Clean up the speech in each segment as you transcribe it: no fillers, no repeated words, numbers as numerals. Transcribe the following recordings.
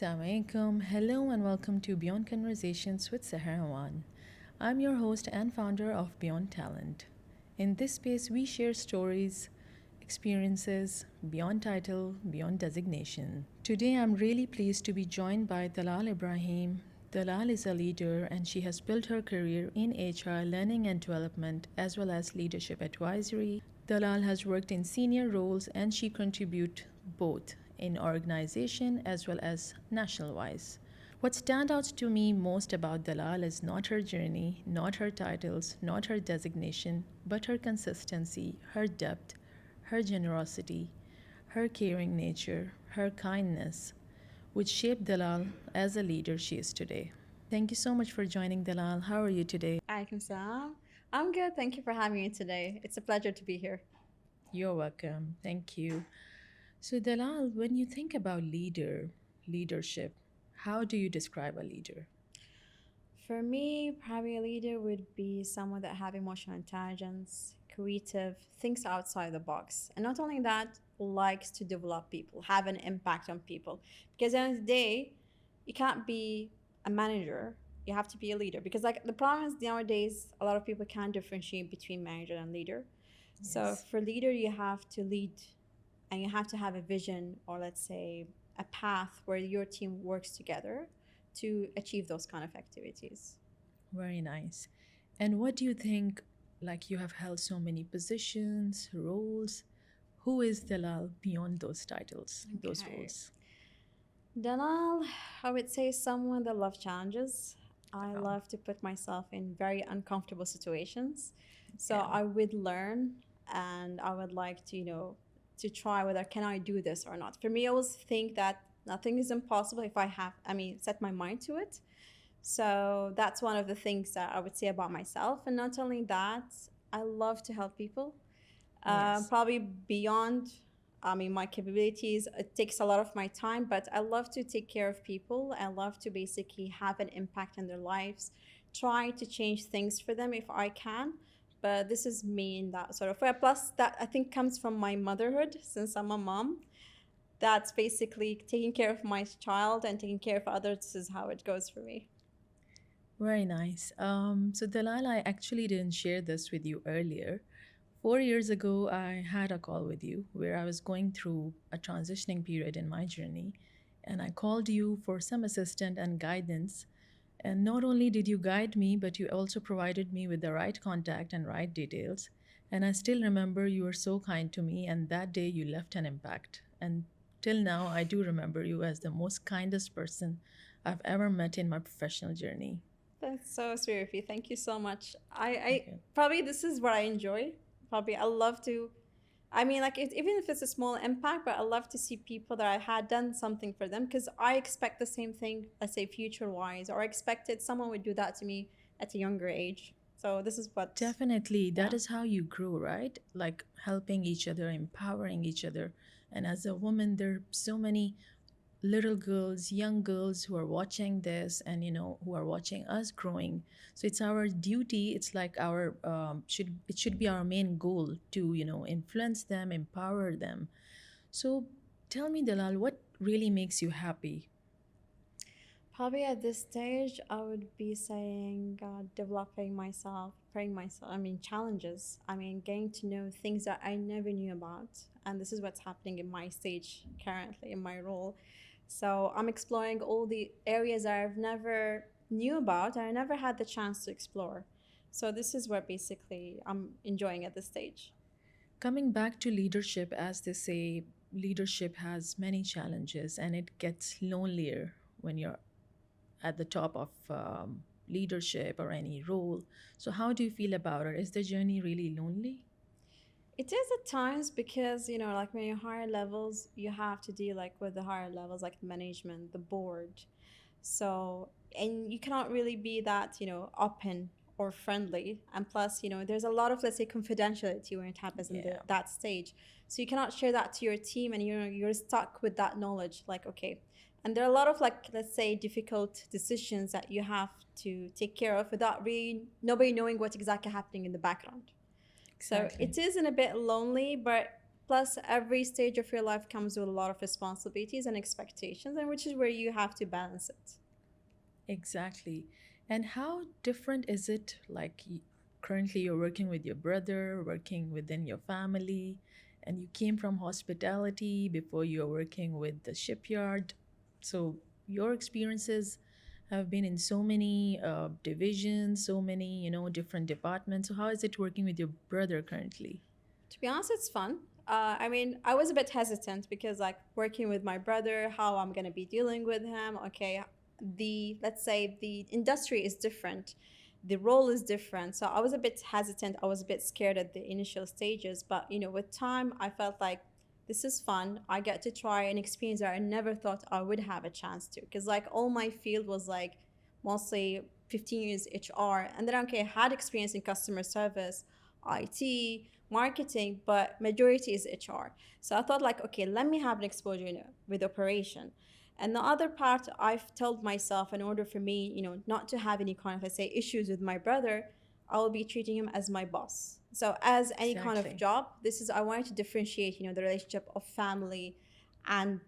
Assalamualaikum. Hello and welcome to Beyond Conversations with Sahara One. I'm your host and founder of Beyond Talent. In this space, we share stories, experiences, beyond title, beyond designation. Today, I'm really pleased to be joined by Dalal Ebrahim. Dalal is a leader and she has built her career in HR, learning and development, as well as leadership advisory. Dalal has worked in senior roles and she contributes both in organization as well as national wise. What stands out to me most about Dalal is not her journey, not her titles, not her designation, but her consistency, her depth, her generosity, her caring nature, her kindness, which shaped Dalal as a leader she is today. Thank you so much for joining, Dalal. How are you today? Alaikum salam. I'm good. Thank you for having me today. It's a pleasure to be here. You're welcome. Thank you. So, Dalal, when you think about leadership, how do you describe a leader? For me, probably a leader would be someone that have emotional intelligence, creative, thinks outside the box, and not only that, likes to develop people, have an impact on people. Because at the end of the day, you can't be a manager. You have to be a leader. Because like the problem is nowadays, a lot of people can't differentiate between manager and leader. So Yes. for leader, you have to lead and you have to have a vision or let's say a path where your team works together to achieve those kind of activities. Very nice. And what do you think? Like, you have held so many positions, roles. Who is Dalal beyond those titles, those Okay. roles? Danal, I would say someone that loves challenges. I Oh, love to put myself in very uncomfortable situations. So yeah. I would learn and I would like to, to try whether can I do this or not. For me, I always think that nothing is impossible if set my mind to it. So that's one of the things that I would say about myself. And not only that, I love to help people. Yes. Probably beyond, my capabilities. It takes a lot of my time, but I love to take care of people. I love to basically have an impact in their lives, try to change things for them if I can. But this is me in that sort of way. Plus, that I think comes from my motherhood since I'm a mom. That's basically taking care of my child and taking care of others. This is how it goes for me. Very nice. So, Dalal, I actually didn't share this with you earlier. 4 years ago, I had a call with you where I was going through a transitioning period in my journey, and I called you for some assistance and guidance. And not only did you guide me, but you also provided me with the right contact and right details. And I still remember you were so kind to me, and that day you left an impact. And till now, I do remember you as the most kindest person I've ever met in my professional journey. That's so sweet of you. Thank you so much. I Okay. probably this is what I enjoy. Probably I love to. I mean, like even if it's a small impact, but I love to see people that I had done something for them because I expect the same thing. Let's say future wise, or I expected someone would do that to me at a younger age. So this is what, Definitely, that yeah. is how you grow, right? Like helping each other, empowering each other. And as a woman, there are so many little girls, young girls who are watching this and who are watching us growing. So it's our duty. It's like our should be our main goal to influence them, empower them. So tell me, Dalal, what really makes you happy? Probably at this stage, I would be saying developing myself, praying myself. I mean, challenges. I mean, getting to know things that I never knew about. And this is what's happening in my stage currently in my role. So I'm exploring all the areas I've never knew about. I never had the chance to explore. So this is what basically I'm enjoying at this stage. Coming back to leadership, as they say, leadership has many challenges and it gets lonelier when you're at the top of leadership or any role. So, how do you feel about it? Is the journey really lonely? It is at times because, like when you're higher levels, you have to deal like with the higher levels, like the management, the board. So, and you cannot really be that, open or friendly. And plus, there's a lot of, let's say, confidentiality when it happens in Yeah, that stage. So you cannot share that to your team and you're stuck with that knowledge. Like, okay. And there are a lot of like, let's say, difficult decisions that you have to take care of without really nobody knowing what's exactly happening in the background. So exactly. it isn't a bit lonely, but Plus, every stage of your life comes with a lot of responsibilities and expectations, and which is where you have to balance it. Exactly. And how different is it? Like currently, you're working with your brother, working within your family, and you came from hospitality before you're working with the shipyard. So your experiences have been in so many divisions, so many, different departments. So how is it working with your brother currently? To be honest, it's fun. I mean, I was a bit hesitant because, like, working with my brother, how I'm gonna be dealing with him. Okay, the let's say the industry is different, the role is different. So I was a bit hesitant. I was a bit scared at the initial stages, but with time, I felt like this is fun. I get to try an experience that I never thought I would have a chance to. Because like all my field was like mostly 15 years HR, and then okay, I had experience in customer service, IT, marketing, but majority is HR. So I thought like, okay, let me have an exposure, with operation. And the other part, I've told myself in order for me, not to have any kind of, let's say, issues with my brother, I will be treating him as my boss. So as any kind of Exactly. job, this is I wanted to differentiate, the relationship of family and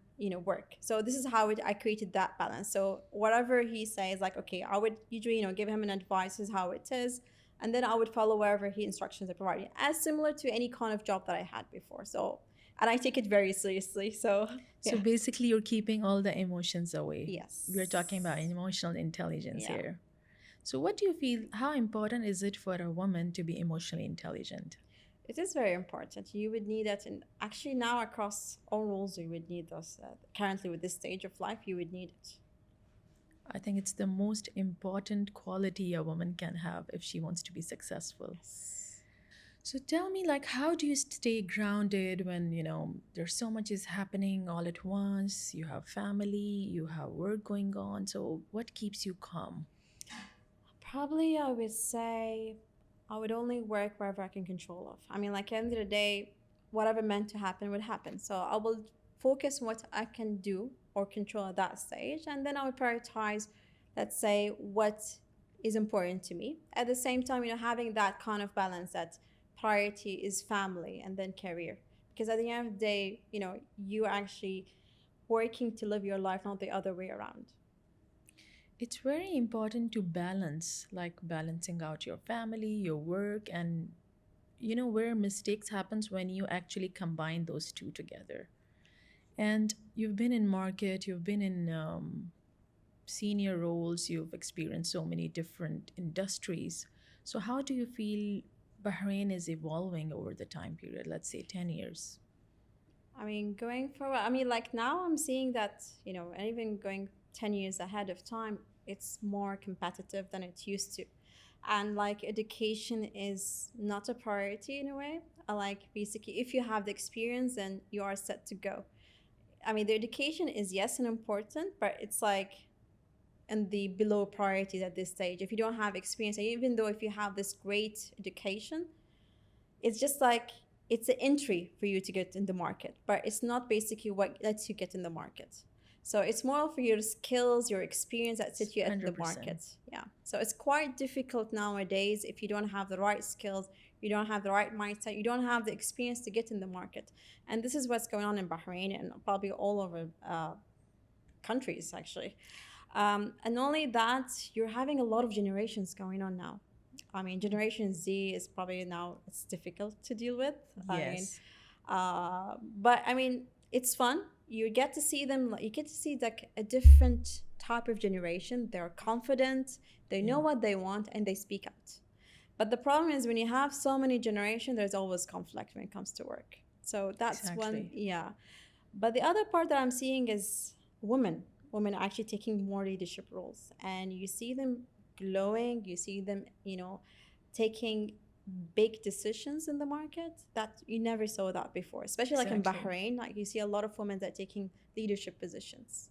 work. So this is how I created that balance. So whatever he says, like okay, I would usually give him an advice, this is how it is, and then I would follow wherever he instructions are provided, as similar to any kind of job that I had before. So, and I take it very seriously. So, So yeah, basically, you're keeping all the emotions away. We're talking about yes, emotional intelligence yeah. here. So, what do you feel? How important is it for a woman to be emotionally intelligent? It is very important. You would need that, and actually now across all roles, you would need those. Currently, with this stage of life, you would need it. I think it's the most important quality a woman can have if she wants to be successful. Yes. So, tell me, like, how do you stay grounded when, there's so much is happening all at once? You have family, you have work going on. So, what keeps you calm? Probably, I would say I would only work wherever I can control of. I mean, like, at the end of the day, whatever meant to happen would happen. So I will focus on what I can do or control at that stage, and then I would prioritize, let's say, what is important to me. At the same time, having that kind of balance that priority is family and then career. Because at the end of the day, you actually working to live your life, not the other way around. It's very important to balance, like balancing out your family, your work, and where mistakes happens when you actually combine those two together. And you've been in market, you've been in senior roles, you've experienced so many different industries. So how do you feel Bahrain is evolving over the time period, let's say 10 years? I mean, going forward, I mean, like now I'm seeing that, and even going 10 years ahead of time, it's more competitive than it used to. And like education is not a priority in a way. I like basically, if you have the experience, then you are set to go. I mean, the education is, yes, and important, but it's like in the below priorities at this stage. If you don't have experience, and even though if you have this great education, it's just like it's an entry for you to get in the market, but it's not basically what lets you get in the market. So it's more for your skills, your experience that set you at the 100%. market. Yeah. So it's quite difficult nowadays if you don't have the right skills, you don't have the right mindset, you don't have the experience to get in the market. And this is what's going on in Bahrain and probably all over countries actually. And not only that, you're having a lot of generations going on now. I mean, Generation Z is probably now it's difficult to deal with. I mean, Yes, but I mean, it's fun. You get to see them. You get to see like a different type of generation. They're confident. They know yeah, what they want and they speak out. But the problem is when you have so many generations, there's always conflict when it comes to work. So that's one, exactly. yeah. But the other part that I'm seeing is women. Women are actually taking more leadership roles, and you see them glowing. You see them, taking big decisions in the market that you never saw that before. Especially like in Exactly. Bahrain, like you see a lot of women that are taking leadership positions,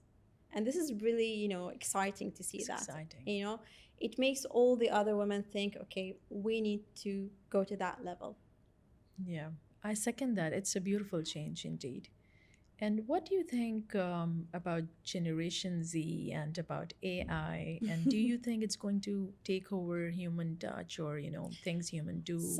and this is really exciting to see It's that. exciting. It makes all the other women think, okay, we need to go to that level. Yeah, I second that. It's a beautiful change indeed. And what do you think about Generation Z and about AI? And do you think it's going to take over human touch or, things human do?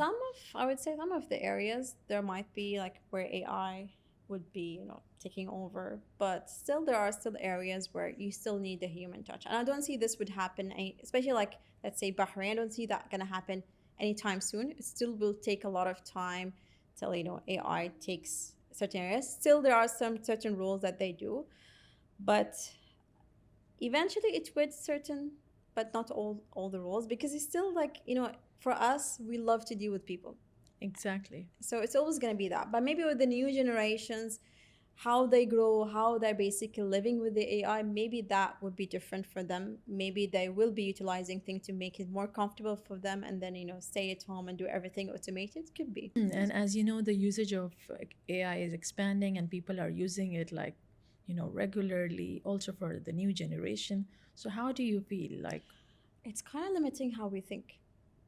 I would say some of the areas there might be like where AI would be, taking over, but still there are still areas where you still need the human touch. And I don't see this would happen, especially like, let's say Bahrain, I don't see that gonna happen anytime soon. It still will take a lot of time till, AI takes certain areas. Still, there are some certain rules that they do, but eventually it would certain, but not all the rules, because it's still like, for us, we love to deal with people, Exactly. so it's always going to be that. But maybe with the new generations, how they grow, how they're basically living with the AI, maybe that would be different for them. Maybe they will be utilizing things to make it more comfortable for them, and then, stay at home and do everything automated. Could be. And as you know, the usage of AI is expanding and people are using it like, regularly, also for the new generation. So, how do you feel like? It's kind of limiting how we think.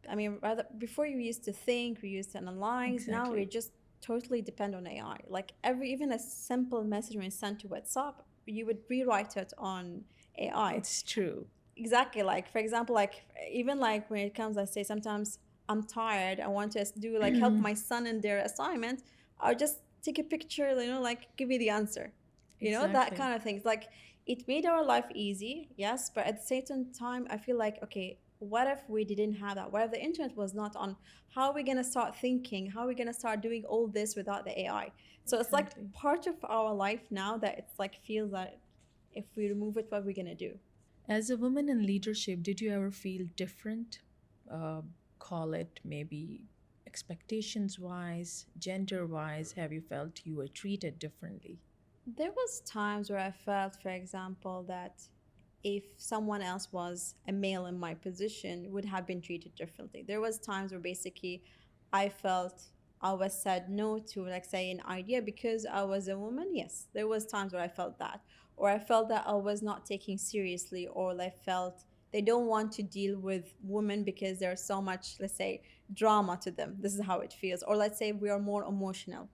I mean, rather before you used to think, we used to analyze. Now we Exactly. just totally depend on AI. Like even a simple message when sent to WhatsApp, you would rewrite it on AI. It's true. Exactly. Like for example, like even like when it comes, I say sometimes I'm tired. I want to do like help my son in their assignment. I'll just take a picture. Like give me the answer. That Exactly. kind of things. Like it made our life easy, yes, but at the same time, I feel like okay, what if we didn't have that? What if the internet was not on? How are we gonna start thinking? How are we gonna start doing all this without the AI? So it's like Exactly. part of our life now that it's like feels that if we remove it, what are we gonna do? As a woman in leadership, did you ever feel different? Uh, Call it maybe expectations wise, gender wise. Have you felt you were treated differently? There was times where I felt, for example, that if someone else was a male in my position, would have been treated differently. There was times where basically I felt I was said no to, like say, an idea because I was a woman. Yes, there was times where I felt that, or I felt that I was not taken seriously, or I felt they don't want to deal with women because there's so much, let's say, drama to them. This is how it feels, or let's say we are more emotional.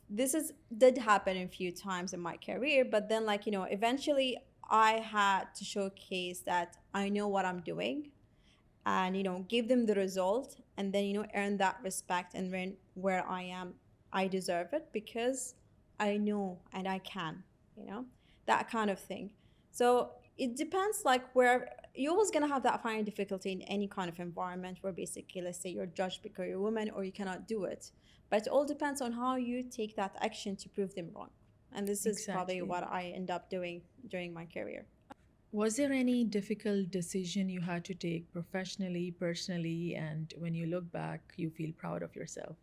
This is did happen a few times in my career, but then like eventually I had to showcase that I know what I'm doing, and give them the result, and then earn that respect, and then where I am, I deserve it because I know and I can, you know that kind of thing. So it depends, like where you're always going to have that finding difficulty in any kind of environment where basically, let's say, you're judged because you're a woman or you cannot do it, but it all depends on how you take that action to prove them wrong. And this is probably Exactly. what I end up doing during my career. Was there any difficult decision you had to take professionally, personally, and when you look back, you feel proud of yourself?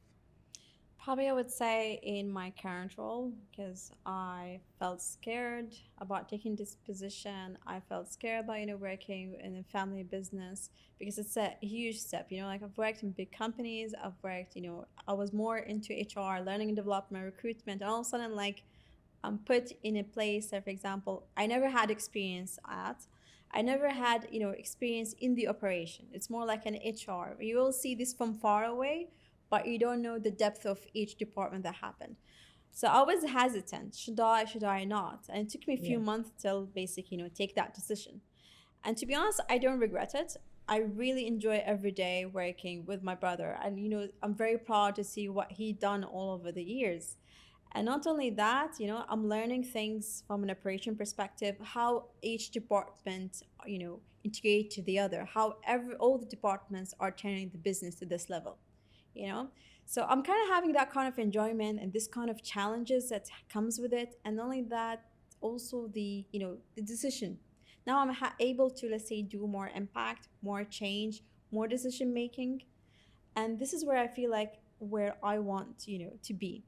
Probably I would say in my current role, because I felt scared about taking this position. I felt scared about, working in a family business because it's a huge step. Like I've worked in big companies, I've worked, I was more into HR, learning and development, recruitment, and all of a sudden, like, I'm put in a place that, for example, I never had experience at. I never had, experience in the operation. It's more like an HR. You will see this from far away, but you don't know the depth of each department that happened. So I was hesitant. Should I not? And it took me a few Yeah. months till basically, take that decision. And to be honest, I don't regret it. I really enjoy every day working with my brother. And, I'm very proud to see what he done all over the years. And not only that, I'm learning things from an operation perspective, how each department, integrate to the other, how all the departments are turning the business to this level, you know? So I'm kind of having that kind of enjoyment and this kind of challenges that comes with it. And not only that, also the decision. Now I'm able to, let's say, do more impact, more change, more decision making, and this is where I feel like where I want to be.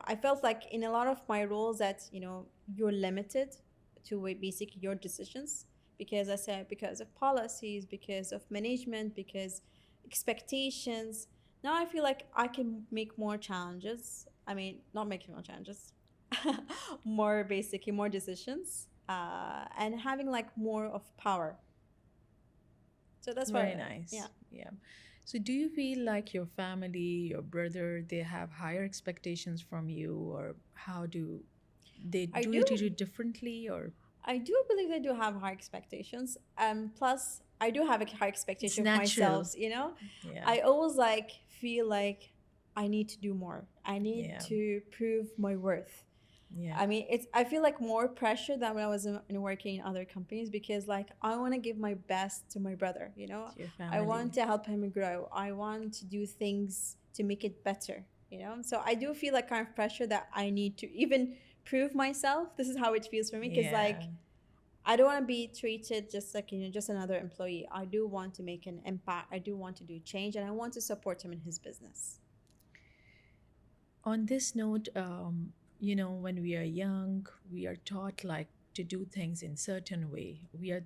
I felt like in a lot of my roles that you're limited to basically your decisions, because I said, because of policies, because of management, because expectations. Now I feel like I can make more challenges. I mean, not making more challenges, more basically more decisions, and having like more of power. So that's Very where, yeah. nice. Yeah. So do you feel like your family, your brother, they have higher expectations from you, or how they I do do you treat it differently, or I do believe they do have high expectations. Plus, I do have a high it's expectation of natural? myself. You know, Yeah. I always like feel like I need to do more. I need Yeah. to prove my worth. Yeah. I mean, it's I feel like more pressure than when I was working in other companies because like I want to give my best to my brother. You know, To your I want family. to help him grow. I want to do things to make it better. You know, so I do feel like kind of pressure that I need to even prove myself. This is how it feels for me because Yeah. like I don't want to be treated just like, just another employee. I do want to make an impact. I do want to do change and I want to support him in his business. On this note, when we are young, we are taught like to do things in certain way. We are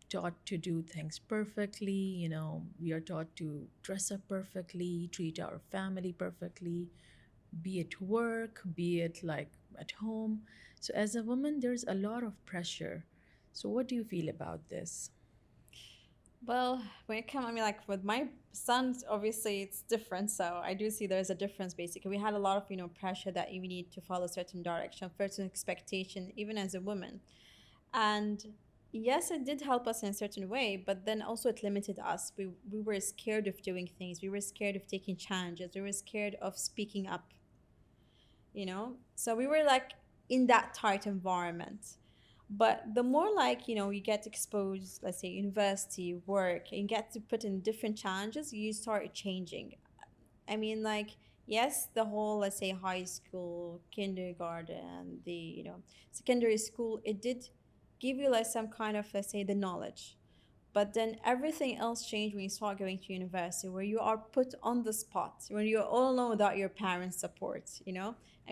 taught to do things perfectly. We are taught to dress up perfectly, treat our family perfectly, be it work, be it like at home. So as a woman, there's a lot of pressure. So what do you feel about this? Well, when it comes, I mean, like with my sons, obviously it's different. So I do see there's a difference. Basically, we had a lot of pressure that you need to follow a certain direction, certain expectation, even as a woman. And yes, it did help us in a certain way, but then also it limited us. We were scared of doing things. We were scared of taking challenges. We were scared of speaking up. So we were like in that tight environment. But the more like, you get exposed, let's say university, work, and get to put in different challenges, you start changing. I mean, like, yes, the whole, let's say, high school, kindergarten, the, secondary school, it did give you like some kind of, let's say, the knowledge. But then everything else changed when you start going to university, where you are put on the spot, when you're all alone without your parents' support, and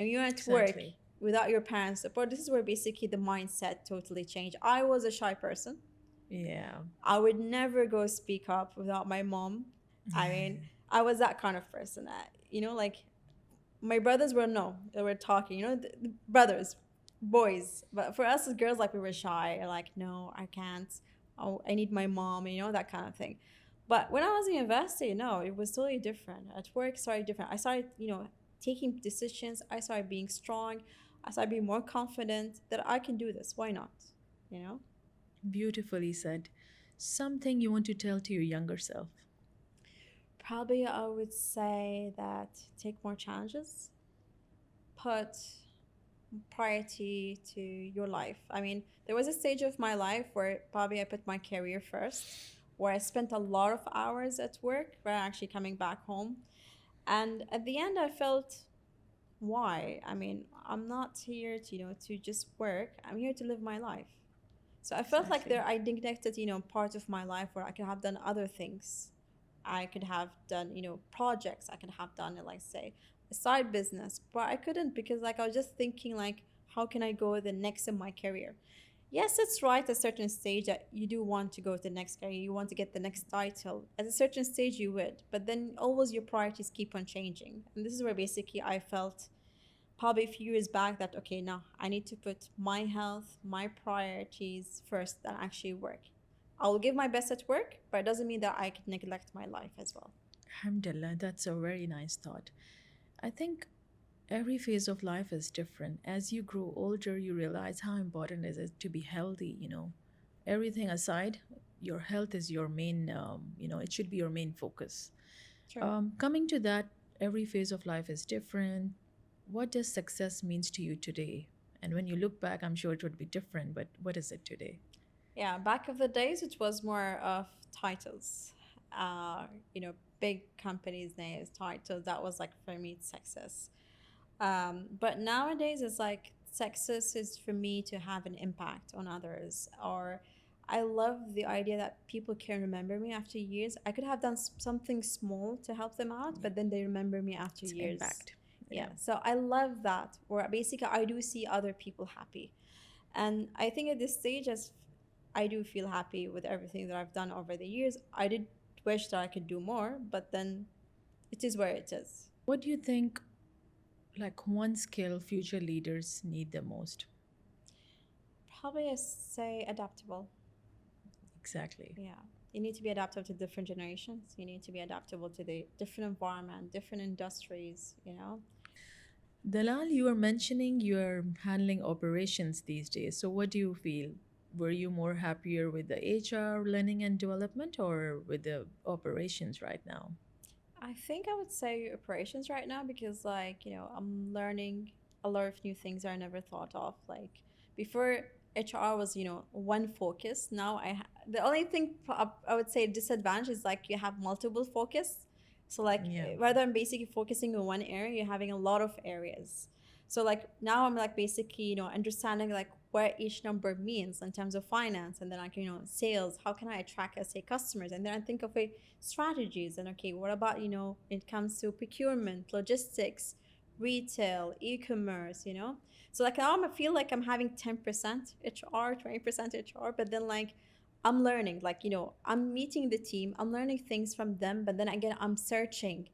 you're at work Exactly. without your parents' support. This is where basically the mindset totally changed. I was a shy person. Yeah. I would never go speak up without my mom. I mean, I was that kind of person. Like my brothers were no, they were talking. The brothers, boys, but for us as girls, like we were shy. Like no, I can't. Oh, I need my mom. That kind of thing. But when I was in university, no, it was totally different. At work, started different. I started, taking decisions. I started being strong. I started being more confident that I can do this. Why not? You know. Beautifully said. Something you want to tell to your younger self. Probably I would say that take more challenges, put priority to your life. I mean, there was a stage of my life where probably I put my career first, where I spent a lot of hours at work, where I'm actually coming back home. And at the end, I felt, why? I mean, I'm not here to, to just work. I'm here to live my life. So I felt like Exactly. I neglected, part of my life where I could have done other things. I could have done, projects. I could have done, like, say, a side business, but I couldn't because, like, I was just thinking, like, how can I go the next in my career? Yes, it's right at a certain stage that you do want to go to the next career. You want to get the next title. At a certain stage, you would, but then always your priorities keep on changing. And this is where basically I felt probably a few years back that okay, now I need to put my health, my priorities first than actually work. I will give my best at work, but it doesn't mean that I could neglect my life as well. Alhamdulillah, that's a very nice thought. I think every phase of life is different. As you grow older, you realize how important it is to be healthy. Everything aside, your health is your main, it should be your main focus. True. Coming to that, every phase of life is different. What does success means to you today? And when you look back, I'm sure it would be different, but what is it today? Yeah, back of the days, it was more of titles. Uh, you know, big companies' names, titles. That was like for me success. But nowadays, it's like success is for me to have an impact on others. Or I love the idea that people can remember me after years. I could have done something small to help them out, Yeah, but then they remember me after it's years. impact. Yeah, Yeah. so I love that. Where basically I do see other people happy, and I think at this stage, as I do feel happy with everything that I've done over the years. I did wish that I could do more, but then it is where it is. What do you think, like one skill future leaders need the most? Probably I say adaptable. Exactly. Yeah. You need to be adaptable to different generations. You need to be adaptable to the different environment, different industries, you know. Dalal, you were mentioning you're handling operations these days. So, what do you feel? Were you more happier with the HR learning and development or with the operations right now? I think I would say operations right now because, like, I'm learning a lot of new things I never thought of. Like, before HR was, one focus. Now the only thing I would say disadvantage is like you have multiple focus. So, like, Yeah. rather than basically focusing on one area, you're having a lot of areas. So, like, now I'm like basically, understanding like what each number means in terms of finance, and then like, sales. How can I attract, let's say, customers? And then I think of a strategies, and okay, what about when it comes to procurement, logistics, retail, e-commerce, so like now I feel like I'm having 10% HR, 20% HR, but then like I'm learning, like I'm meeting the team, I'm learning things from them, but then again I'm searching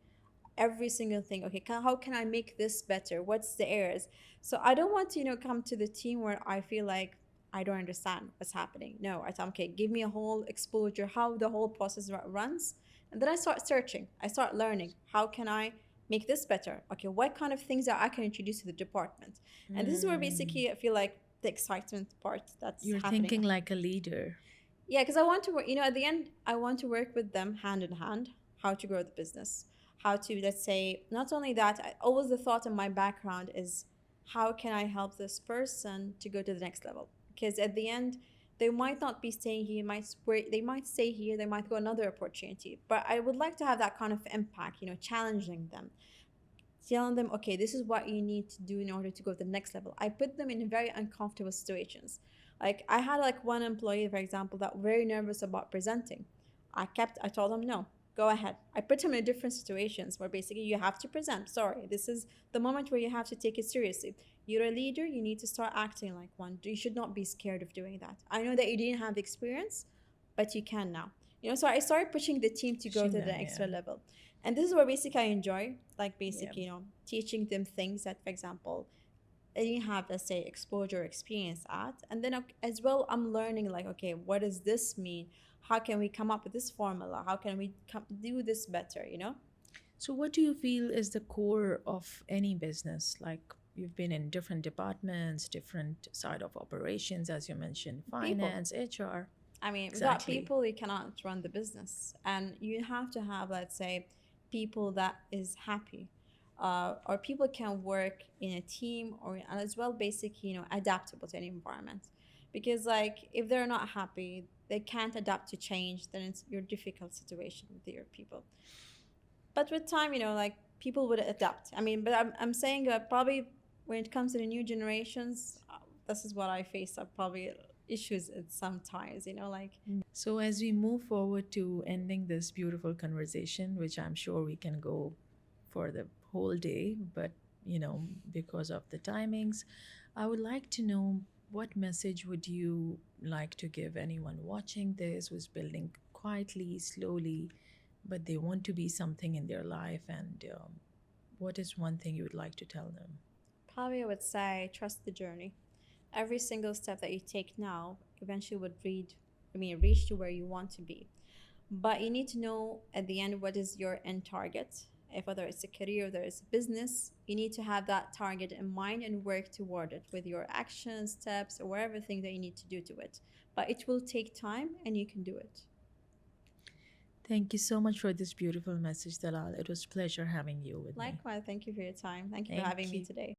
every single thing. Okay, how can I make this better? What's the errors? So I don't want to come to the team where I feel like I don't understand what's happening. No, I tell them, okay, give me a whole exposure, how the whole process runs, and then I start searching, I start learning, how can I make this better? Okay, what kind of things that I can introduce to the department? And this is where Mm. basically I feel like the excitement part that's You're happening. thinking like a leader. Yeah, because I want to work, at the end, I want to work with them hand in hand, how to grow the business, how to, let's say, not only that, always the thought in my background is how can I help this person to go to the next level? Because at the end, they might not be staying here, they might stay here, they might go another opportunity. But I would like to have that kind of impact, challenging them, telling them, okay, this is what you need to do in order to go to the next level. I put them in very uncomfortable situations. Like I had like one employee, for example, that very nervous about presenting. I told him, no, go ahead. I put him in different situations where basically you have to present. Sorry, this is the moment where you have to take it seriously. You're a leader, you need to start acting like one. You should not be scared of doing that. I know that you didn't have the experience, but you can now. So I started pushing the team to go Pushing to the them, yeah. extra level. And this is where basically I enjoy, like Yeah. basically, teaching them things that, for example, they didn't have, let's say, exposure or experience at. And then as well, I'm learning like, okay, what does this mean? How can we come up with this formula? How can we do this better, So, what do you feel is the core of any business? Like, you've been in different departments, different side of operations, as you mentioned, People. finance, HR. I mean, without Exactly. people, you cannot run the business. And you have to have, let's say, people that is happy. Or people can work in a team, or and as well, basically, adaptable to any environment. Because like if they're not happy, they can't adapt to change, then it's your difficult situation with your people. But with time, like people would adapt. I mean, but I'm saying probably when it comes to the new generations, this is what I face. Probably issues at sometimes, like So, as we move forward to ending this beautiful conversation, which I'm sure we can go for the whole day, but because of the timings, I would like to know what message would you like to give anyone watching this who's building quietly, slowly, but they want to be something in their life, and what is one thing you would like to tell them? probably I would say trust the journey. Every single step that you take now eventually would reach to where you want to be. But you need to know at the end what is your end target. If whether it's a career, whether it's a business, you need to have that target in mind and work toward it with your actions, steps, or whatever thing that you need to do to it. But it will take time and you can do it. Thank you so much for this beautiful message, Dalal. It was a pleasure having you with me. Likewise, thank you for your time. Thank you for having Thank me you. today.